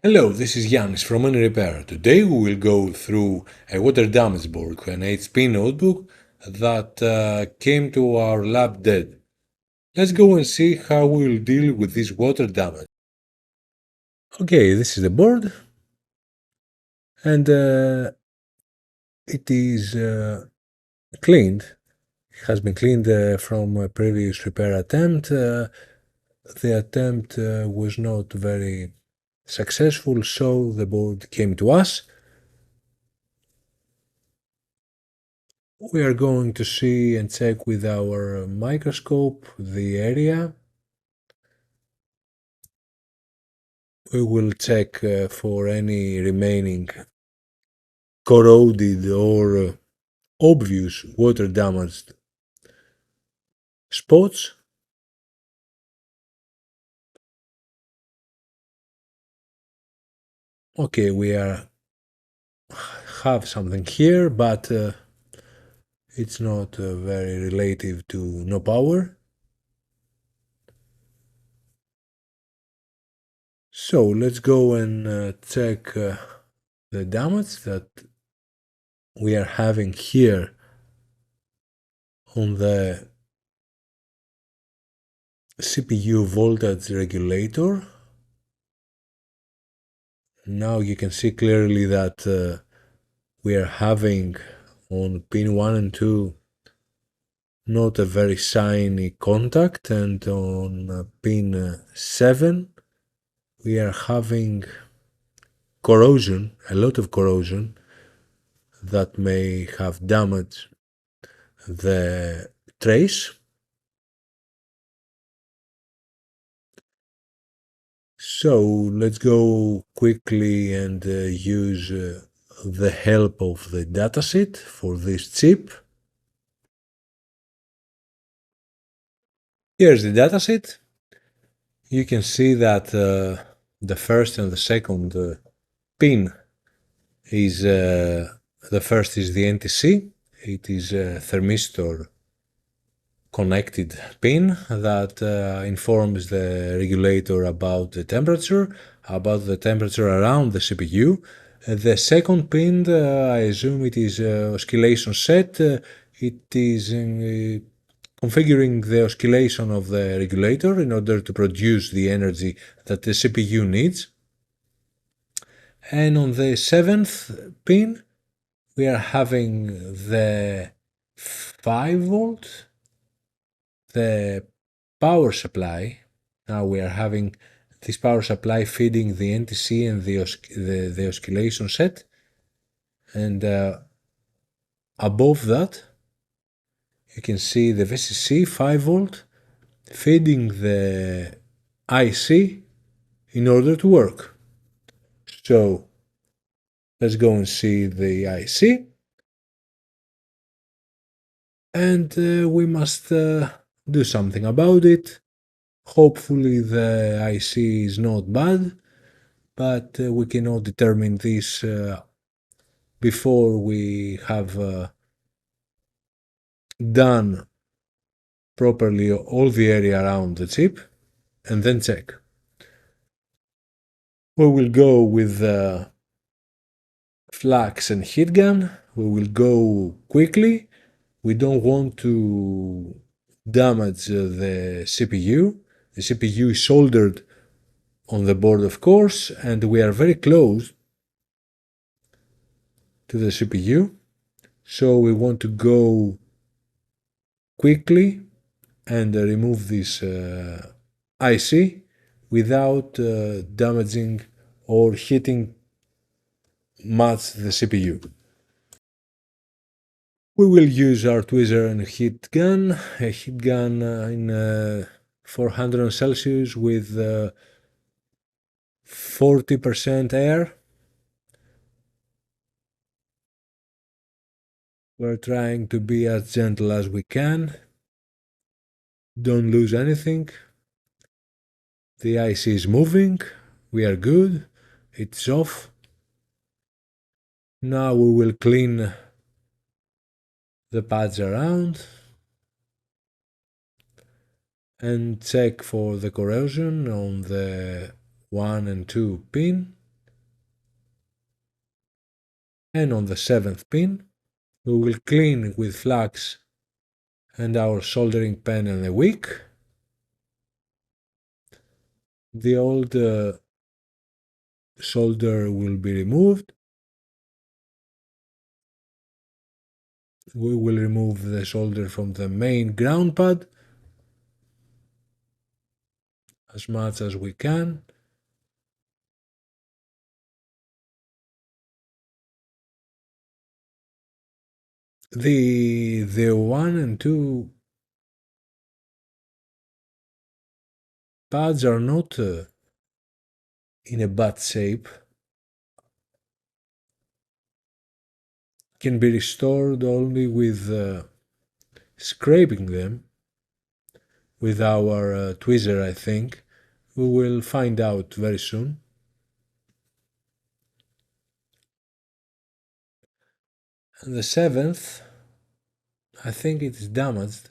Hello, this is Yannis from Any Repair. Today we will go through a water damage board, an HP notebook that came to our lab dead. Let's go and see how we will deal with this water damage. Okay, this is the board, and it is cleaned. It has been cleaned from a previous repair attempt. The attempt was not very successful, so the board came to us. We are going to see and check with our microscope the area. We will check for any remaining corroded or obvious water damaged spots. Okay, we have something here, but it's not very relative to no power. So let's go and check the damage that we are having here on the CPU voltage regulator. Now you can see clearly that we are having on pin 1 and 2 not a very shiny contact, and on pin 7 we are having corrosion, a lot of corrosion that may have damaged the trace. So let's go quickly and use the help of the datasheet for this chip. Here's the datasheet. You can see that the first and the second pin is the first is the NTC. It is a thermistor connected pin that informs the regulator about the temperature around the CPU. The second pin, I assume it is oscillation set. It is configuring the oscillation of the regulator in order to produce the energy that the CPU needs. And on the seventh pin, we are having the 5 volt, the power supply. Now we are having this power supply feeding the NTC and the oscillation set. And above that, you can see the VCC 5 volt feeding the IC in order to work. So let's go and see the IC. And we must do something about it. Hopefully the IC is not bad, but we cannot determine this before we have done properly all the area around the chip and then check. We will go with the flux and heat gun. We will go quickly. We don't want to damage the CPU. The CPU is soldered on the board, of course, and we are very close to the CPU. So we want to go quickly and remove this IC without damaging or hitting much the CPU. We will use our tweezer and a heat gun in 400 Celsius with 40% air. We're trying to be as gentle as we can. Don't lose anything. The IC is moving. We are good. It's off. Now we will clean the pads around and check for the corrosion on the 1 and 2 pin. And on the seventh pin, we will clean with flux and our soldering pen and a wick the old solder will be removed. We will remove the solder from the main ground pad as much as we can. The 1 and 2 pads are not in a bad shape. Can be restored only with scraping them with our tweezer, I think. We will find out very soon. And the seventh, I think it is damaged.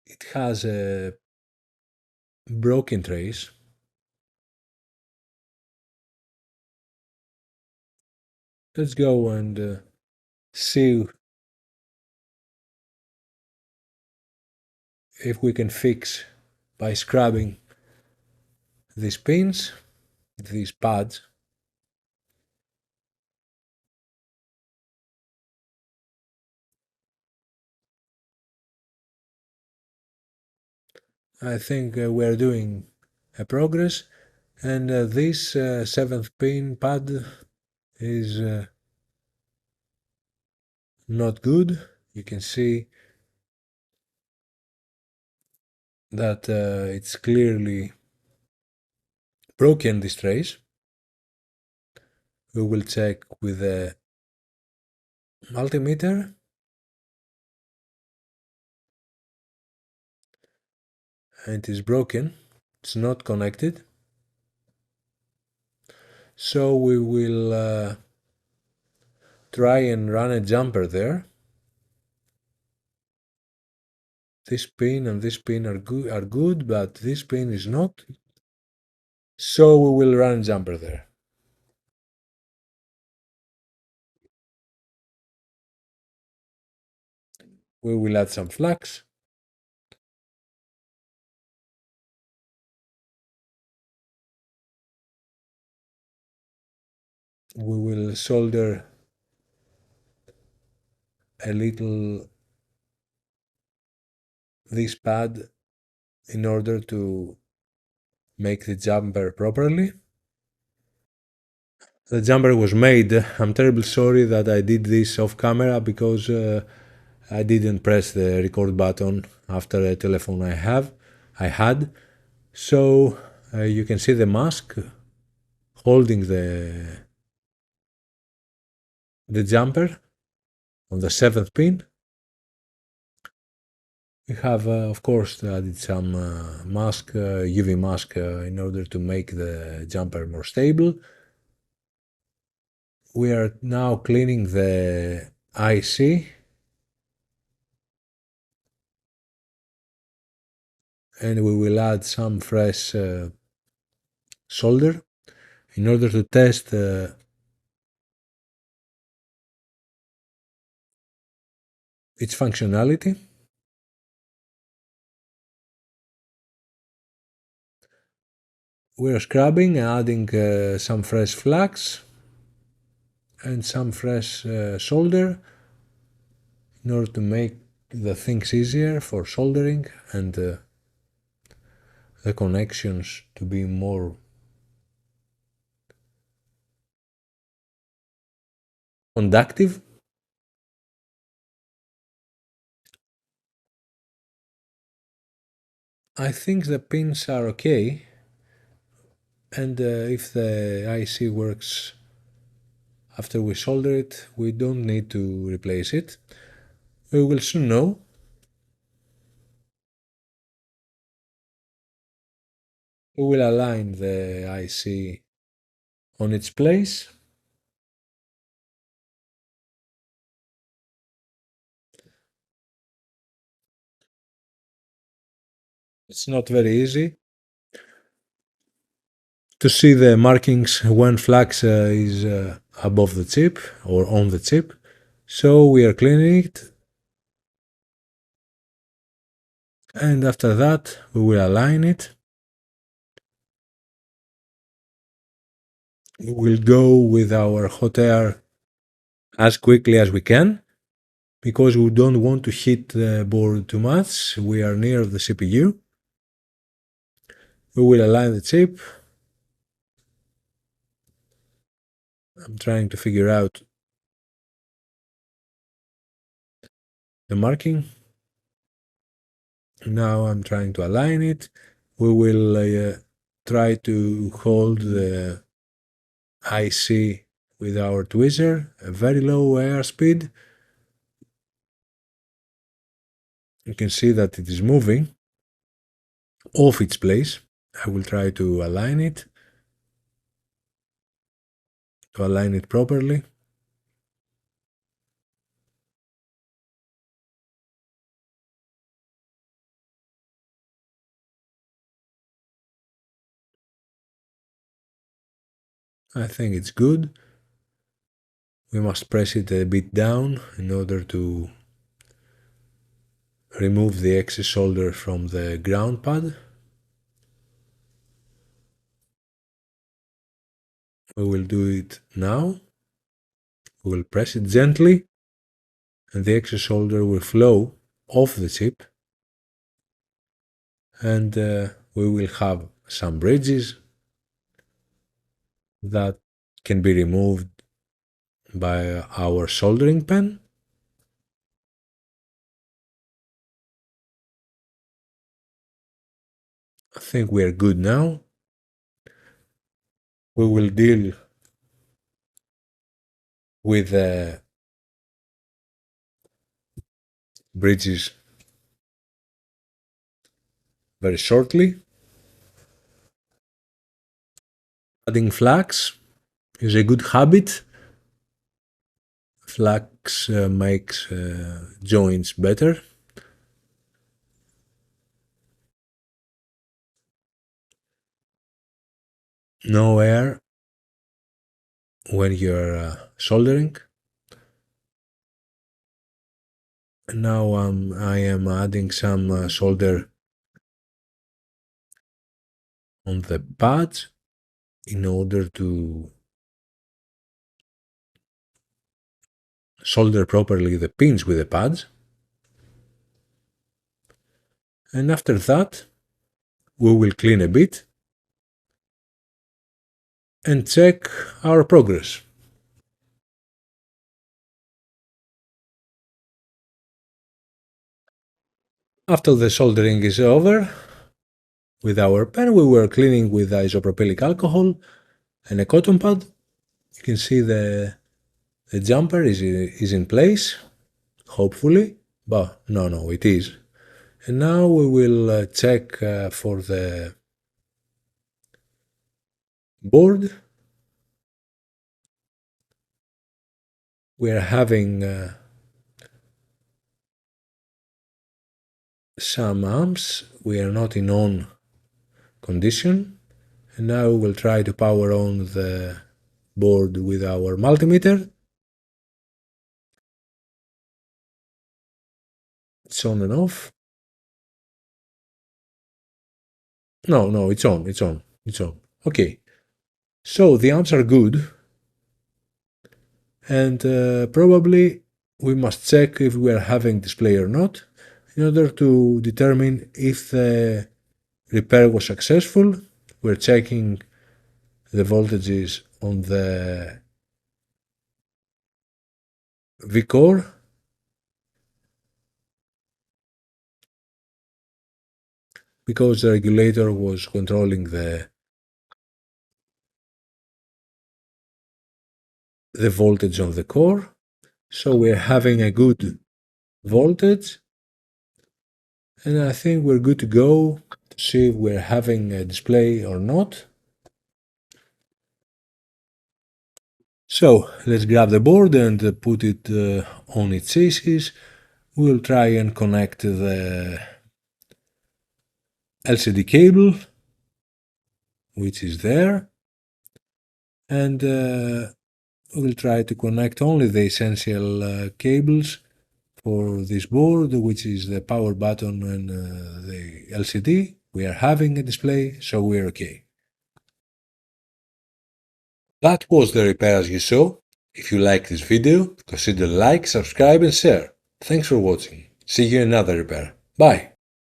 It has a broken trace. Let's go and see if we can fix by scrubbing these pins, these pads. I think we're doing a progress, and this seventh pin pad is not good. You can see that it's clearly broken, this trace. We will check with the multimeter. And it is broken. It's not connected. So we will try and run a jumper there. This pin and this pin are good, but this pin is not. So we will run a jumper there. We will add some flux. We will solder a little this pad in order to make the jumper properly. The jumper was made. I'm terribly sorry that I did this off camera because I didn't press the record button after a telephone I had. So you can see the mask holding the jumper on the seventh pin. We have, of course, added some mask, UV mask, in order to make the jumper more stable. We are now cleaning the IC, and we will add some fresh solder in order to test its functionality. We are scrubbing, adding some fresh flux and some fresh solder in order to make the things easier for soldering and the connections to be more conductive. I think the pins are okay, and if the IC works after we solder it, we don't need to replace it. We will soon know. We will align the IC on its place. It's not very easy. to see the markings when flux is above the chip or on the chip. So we are cleaning it, and after that we will align it. We will go with our hot air as quickly as we can because we don't want to hit the board too much. We are near the CPU. We will align the chip. I'm trying to figure out the marking. Now I'm trying to align it. We will try to hold the IC with our tweezer, a very low airspeed. You can see that it is moving off its place. I will try to align it properly. I think it's good. We must press it a bit down in order to remove the excess solder from the ground pad. We will do it now. We will press it gently and the excess solder will flow off the chip, and we will have some bridges that can be removed by our soldering pen. I think we are good now. We will deal with the bridges very shortly. Adding flux is a good habit. Flux makes joints better. No air when you're soldering. And now I am adding some solder on the pads in order to solder properly the pins with the pads. And after that, we will clean a bit and check our progress. After the soldering is over, with our pen we were cleaning with isopropylic alcohol and a cotton pad. You can see the jumper is in place, hopefully, but no, it is. And now we will check for the board. We are having some amps. We are not in on condition. And now we will try to power on the board with our multimeter. It's on and off. No, it's on. Okay. So the amps are good. And probably we must check if we are having display or not in order to determine if the repair was successful. We're checking the voltages on the V-core. Because the regulator was controlling the voltage on the core. So we're having a good voltage. And I think we're good to go to see if we're having a display or not. So let's grab the board and put it on its chassis. We'll try and connect the LCD cable, which is there. and we'll try to connect only the essential cables for this board, which is the power button and the LCD. We are having a display, so we're okay. That was the repair as you saw. If you like this video, consider like, subscribe and share. Thanks for watching. See you in another repair. Bye!